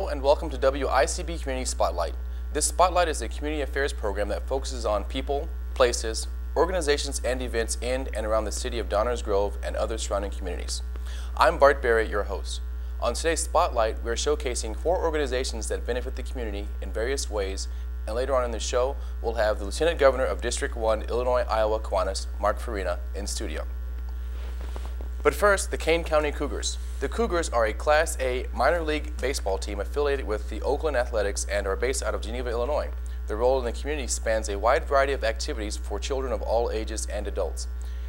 Hello and welcome to WICB Community Spotlight. This Spotlight is a community affairs program that focuses on people, places, organizations, and events in and around the city of Downers Grove and other surrounding communities. I'm Bart Barrett, your host. On today's Spotlight, we're showcasing 4 organizations that benefit the community in various ways, and later on in the show, we'll have the Lieutenant Governor of District 1, Illinois, Iowa, Kiwanis, Mark Farina, in studio. But first, the Kane County Cougars. The Cougars are a Class A minor league baseball team affiliated with the Oakland Athletics and are based out of Geneva, Illinois. Their role in the community spans a wide variety of activities for children of all ages and adults.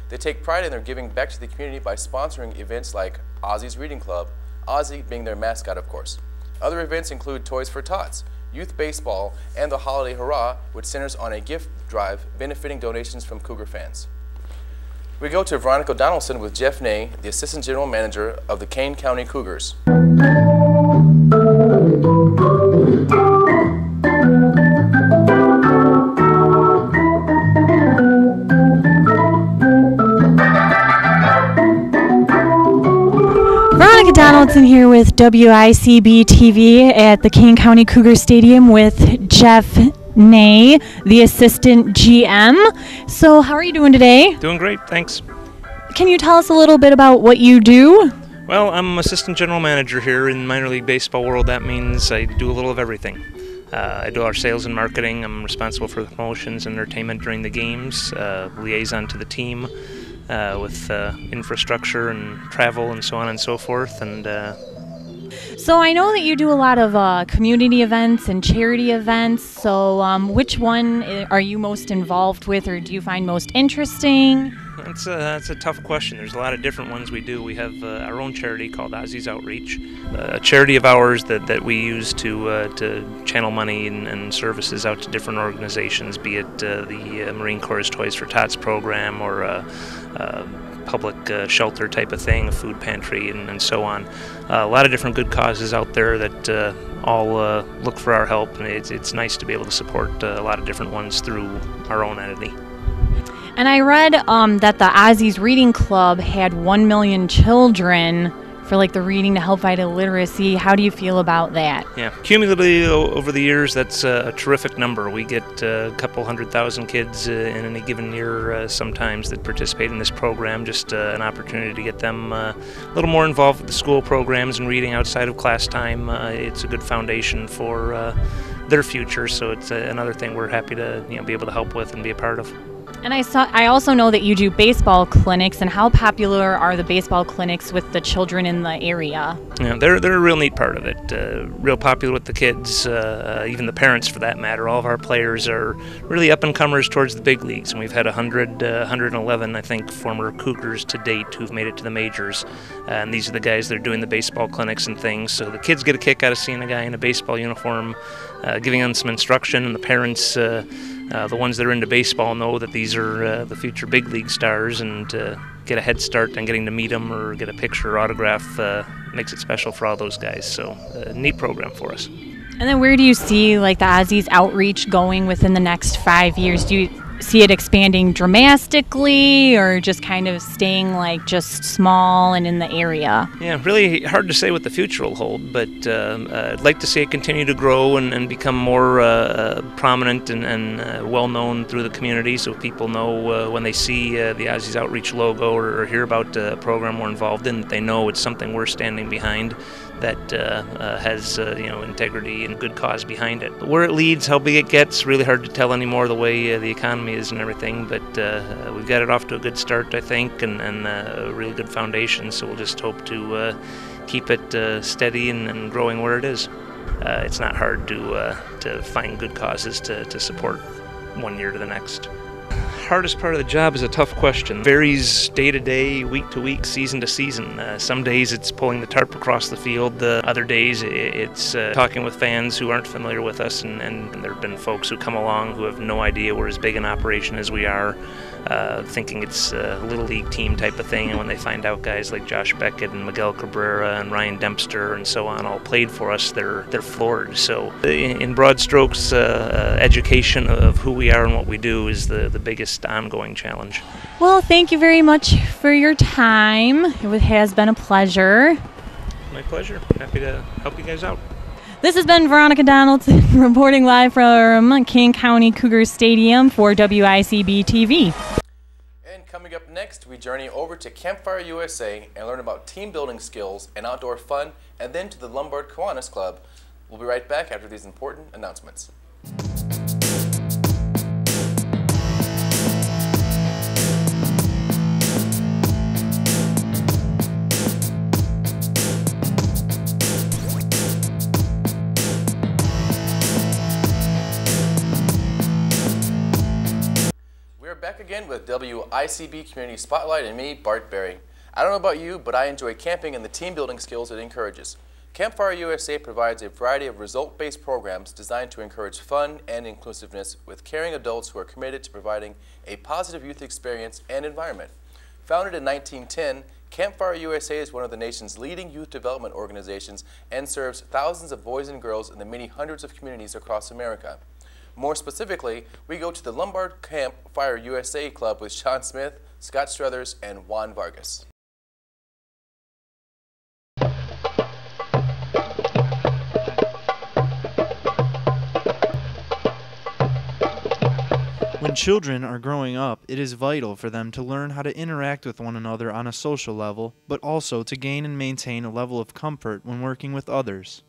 They take pride in their giving back to the community by sponsoring events like Ozzy's Reading Club, Ozzy being their mascot, of course. Other events include Toys for Tots, Youth Baseball, and the Holiday Hurrah, which centers on a gift drive benefiting donations from Cougar fans. We go to Veronica Donaldson with Jeff Ney, the Assistant General Manager of the Kane County Cougars. Veronica Donaldson here with WICB TV at the Kane County Cougar Stadium with Jeff Ney, the Assistant GM. So how are you doing today? Doing great, thanks. Can you tell us a little bit about what you do? Well, I'm Assistant General Manager here in minor league baseball world. That means I do a little of everything. I do our sales and marketing. I'm responsible for the promotions and entertainment during the games, liaison to the team with infrastructure and travel and so on and so forth. And So I know that you do a lot of community events and charity events. So which one are you most involved with, or do you find most interesting? That's a tough question. There's a lot of different ones we do. We have our own charity called Ozzy's Outreach, a charity of ours that we use to channel money and services out to different organizations, be it the Marine Corps' Toys for Tots program or public shelter type of thing, a food pantry, and so on. A lot of different good causes out there that all look for our help, and it's nice to be able to support a lot of different ones through our own entity. And I read that the Ozzy's Reading Club had 1 million children for like the reading to help fight illiteracy. How do you feel about that? Yeah, cumulatively over the years, that's a terrific number. We get a couple 100,000 kids in any given year sometimes that participate in this program. Just an opportunity to get them a little more involved with the school programs and reading outside of class time. It's a good foundation for their future, so it's another thing we're happy to be able to help with and be a part of. And I also know that you do baseball clinics, and how popular are the baseball clinics with the children in the area? Yeah, they're a real neat part of it. Real popular with the kids, even the parents for that matter. All of our players are really up-and-comers towards the big leagues, and we've had 111, I think, former Cougars to date who've made it to the majors. And these are the guys that are doing the baseball clinics and things. So the kids get a kick out of seeing a guy in a baseball uniform, giving them some instruction, and the parents, the ones that are into baseball, know that these are the future big league stars, and get a head start on getting to meet them or get a picture or autograph makes it special for all those guys. So a neat program for us. And then where do you see like the Ozzy's outreach going within the next 5 years? Do you see it expanding dramatically, or just kind of staying like just small and in the area? Yeah, really hard to say what the future will hold, but I'd like to see it continue to grow and become more prominent and well-known through the community, so people know when they see the Ozzy's Outreach logo or hear about a program we're involved in, that they know it's something we're standing behind that has integrity and good cause behind it. Where it leads, how big it gets, really hard to tell anymore, the way the economy is and everything, but we've got it off to a good start, I think, and a really good foundation, so we'll just hope to keep it steady and growing where it is. It's not hard to find good causes to support one year to the next. Hardest part of the job is a tough question. Varies day to day, week to week, season to season. Some days it's pulling the tarp across the field. Other days it's talking with fans who aren't familiar with us, and there have been folks who come along who have no idea we're as big an operation as we are, thinking it's a little league team type of thing, and when they find out guys like Josh Beckett and Miguel Cabrera and Ryan Dempster and so on all played for us, they're floored. So in broad strokes, education of who we are and what we do is the biggest ongoing challenge. Well, thank you very much for your time. It has been a pleasure. My pleasure. Happy to help you guys out. This has been Veronica Donaldson reporting live from King County Cougar Stadium for WICB TV. And coming up next, we journey over to Campfire USA and learn about team building skills and outdoor fun, and then to the Lombard Kiwanis Club. We'll be right back after these important announcements. Back again with WICB Community Spotlight and me, Bart Berry. I don't know about you, but I enjoy camping and the team building skills it encourages. Campfire USA provides a variety of result-based programs designed to encourage fun and inclusiveness with caring adults who are committed to providing a positive youth experience and environment. Founded in 1910, Campfire USA is one of the nation's leading youth development organizations and serves thousands of boys and girls in the many hundreds of communities across America. More specifically, we go to the Lombard Campfire USA Club with Sean Smith, Scott Struthers, and Juan Vargas. When children are growing up, it is vital for them to learn how to interact with one another on a social level, but also to gain and maintain a level of comfort when working with others.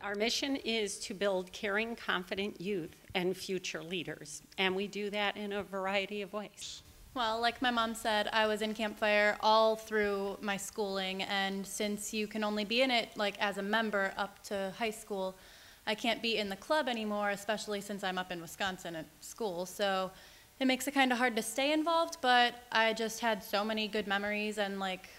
Our mission is to build caring, confident youth and future leaders, and we do that in a variety of ways. Well, like my mom said, I was in Campfire all through my schooling, and since you can only be in it like as a member up to high school, I can't be in the club anymore, especially since I'm up in Wisconsin at school, so it makes it kind of hard to stay involved, but I just had so many good memories, and like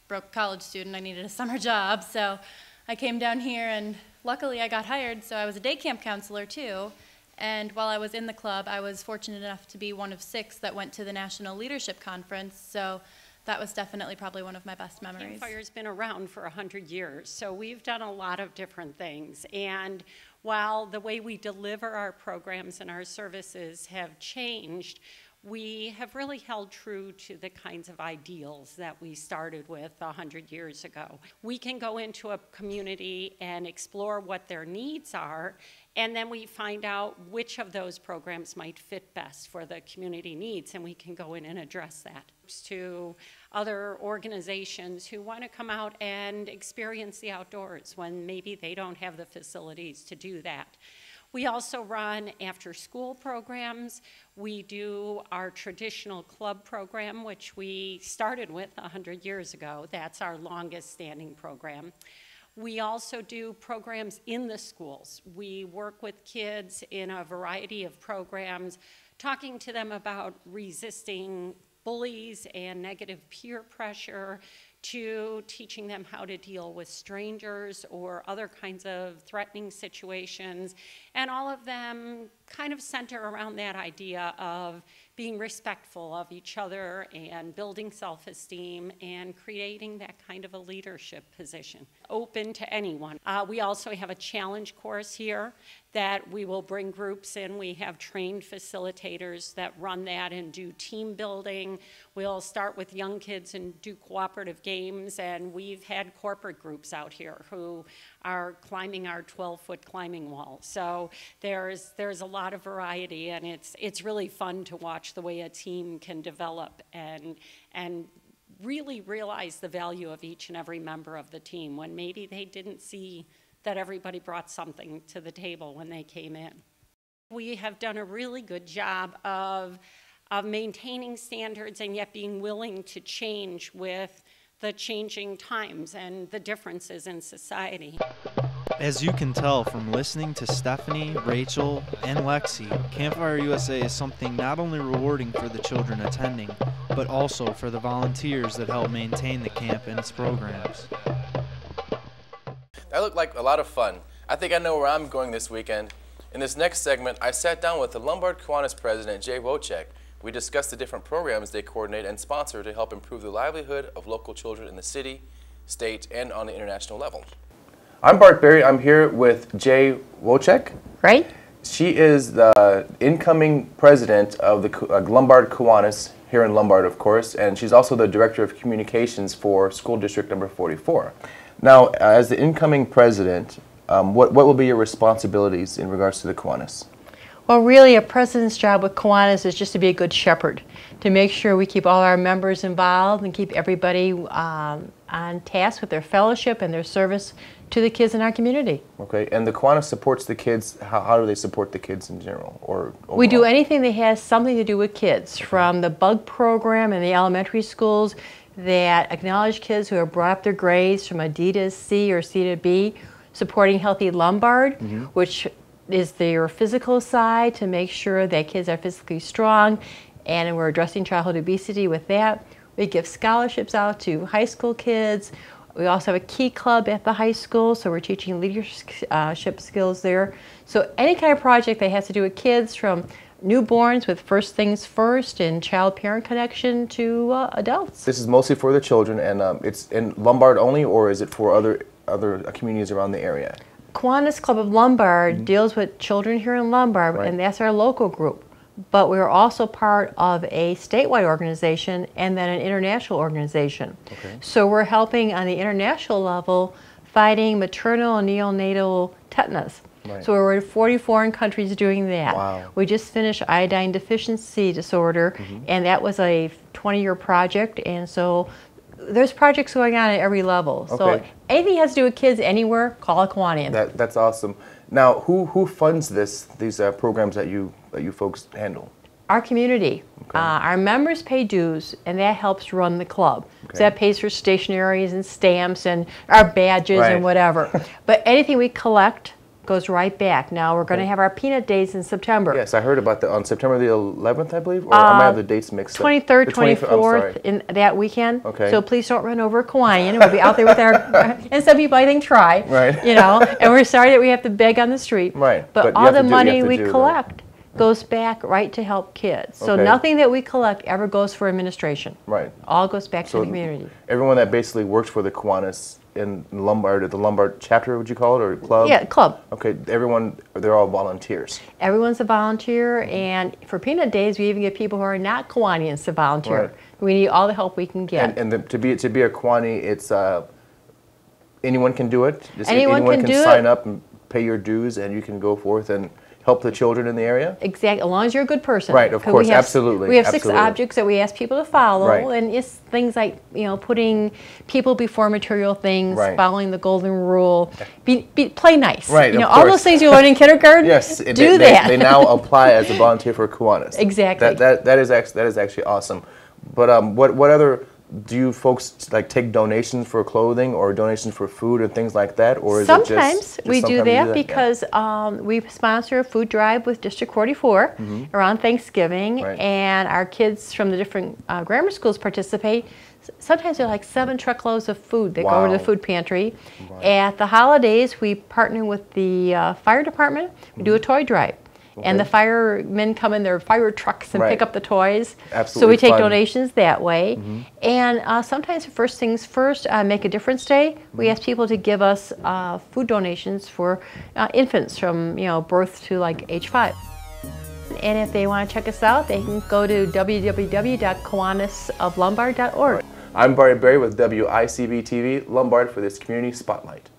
broke college student, I needed a summer job, so I came down here and luckily I got hired, so I was a day camp counselor too. And while I was in the club, I was fortunate enough to be one of 6 that went to the National Leadership Conference, so that was definitely probably one of my best memories. Campfire's been around for 100 years, so we've done a lot of different things. And while the way we deliver our programs and our services have changed, we have really held true to the kinds of ideals that we started with 100 years ago. We can go into a community and explore what their needs are, and then we find out which of those programs might fit best for the community needs, and we can go in and address that. To other organizations who want to come out and experience the outdoors when maybe they don't have the facilities to do that. We also run after-school programs. We do our traditional club program, which we started with 100 years ago. That's our longest-standing program. We also do programs in the schools. We work with kids in a variety of programs, talking to them about resisting bullies and negative peer pressure, to teaching them how to deal with strangers or other kinds of threatening situations. And all of them kind of center around that idea of being respectful of each other and building self-esteem and creating that kind of a leadership position. Open to anyone. We also have a challenge course here that we will bring groups in. We have trained facilitators that run that and do team building. We'll start with young kids and do cooperative games, and we've had corporate groups out here who are climbing our 12-foot climbing wall. So there's a lot of variety, and it's really fun to watch the way a team can develop and really realize the value of each and every member of the team when maybe they didn't see that everybody brought something to the table when they came in. We have done a really good job of maintaining standards and yet being willing to change with the changing times and the differences in society. As you can tell from listening to Stephanie, Rachel, and Lexi, Campfire USA is something not only rewarding for the children attending, but also for the volunteers that help maintain the camp and its programs. That looked like a lot of fun. I think I know where I'm going this weekend. In this next segment, I sat down with the Lombard Kiwanis president, Jay Wojcik. We discussed the different programs they coordinate and sponsor to help improve the livelihood of local children in the city, state, and on the international level. I'm Bart Berry. I'm here with Jay Wojcik. Right. She is the incoming president of the Lombard Kiwanis here in Lombard, of course, and she's also the director of communications for school district number 44. Now, as the incoming president, What will be your responsibilities in regards to the Kiwanis? Well, really, a president's job with Kiwanis is just to be a good shepherd, to make sure we keep all our members involved and keep everybody on task with their fellowship and their service to the kids in our community. Okay, and the Kiwanis supports the kids. How do they support the kids in general, or overall? We do anything that has something to do with kids, from the bug program in the elementary schools that acknowledge kids who have brought up their grades from a D to C or C to B, supporting Healthy Lombard, which is their physical side to make sure that kids are physically strong, and we're addressing childhood obesity with that. We give scholarships out to high school kids. We also have a Key Club at the high school, so we're teaching leadership skills there. So any kind of project that has to do with kids, from newborns with First Things First and child-parent connection to adults. This is mostly for the children, and it's in Lombard only, or is it for other communities around the area? Kiwanis Club of Lombard deals with children here in Lombard, and that's our local group. But we're also part of a statewide organization and then an international organization. Okay. So we're helping on the international level fighting maternal and neonatal tetanus. Right. So we're in 40 foreign countries doing that. Wow. We just finished iodine deficiency disorder, and that was a 20-year project, and so there's projects going on at every level. Okay. So anything has to do with kids anywhere, call a Kiwanian. That's awesome. Now, who funds these programs that you folks handle? Our community. Okay. Our members pay dues, and that helps run the club. Okay. So that pays for stationeries and stamps and our badges and whatever. But anything we collect goes right back. Now we're going to have our peanut days in September. Yes, I heard about that on September the 11th, I believe, or I might have the dates mixed 23rd, up. 24th, in that weekend. Okay. So please don't run over a Kiwanian. We'll be out there with our, and some people I think try, right. you know, and we're sorry that we have to beg on the street. Right. But all the money we collect goes back right to help kids. So nothing that we collect ever goes for administration. Right. All goes back to the community. Everyone that basically works for the Kiwanis in Lombard, or the Lombard chapter, would you call it, or club? Yeah, club. Okay, everyone, they're all volunteers. Everyone's a volunteer, and for peanut days, we even get people who are not Kiwanians to volunteer. Right. We need all the help we can get. And to be a Kiwani, it's anyone can do it. Anyone can sign up and pay your dues, and you can go forth and help the children in the area? Exactly, as long as you're a good person. Right, of course, absolutely. We have 6 objects that we ask people to follow, right. And it's things like, you know, putting people before material things, following the golden rule, play nice. Right, you know, all those things you learn in kindergarten. Yes, do that. They now apply as a volunteer for Kiwanis. Exactly. That is actually awesome. But what other, do you folks like take donations for clothing or donations for food and things like that, or is sometimes it just we do that because we sponsor a food drive with District 44 around Thanksgiving, and our kids from the different grammar schools participate. Sometimes there are like 7 truckloads of food that go over to the food pantry. Right. At the holidays, we partner with the fire department. We do a toy drive. Okay. And the firemen come in their fire trucks and pick up the toys. Absolutely. So we take donations that way. And sometimes for First Things First, Make a Difference Day, we ask people to give us food donations for infants from birth to like age 5. And if they want to check us out, they can go to www.kiwanisoflombard.org. I'm Barry Berry with WICB TV Lombard for this Community Spotlight.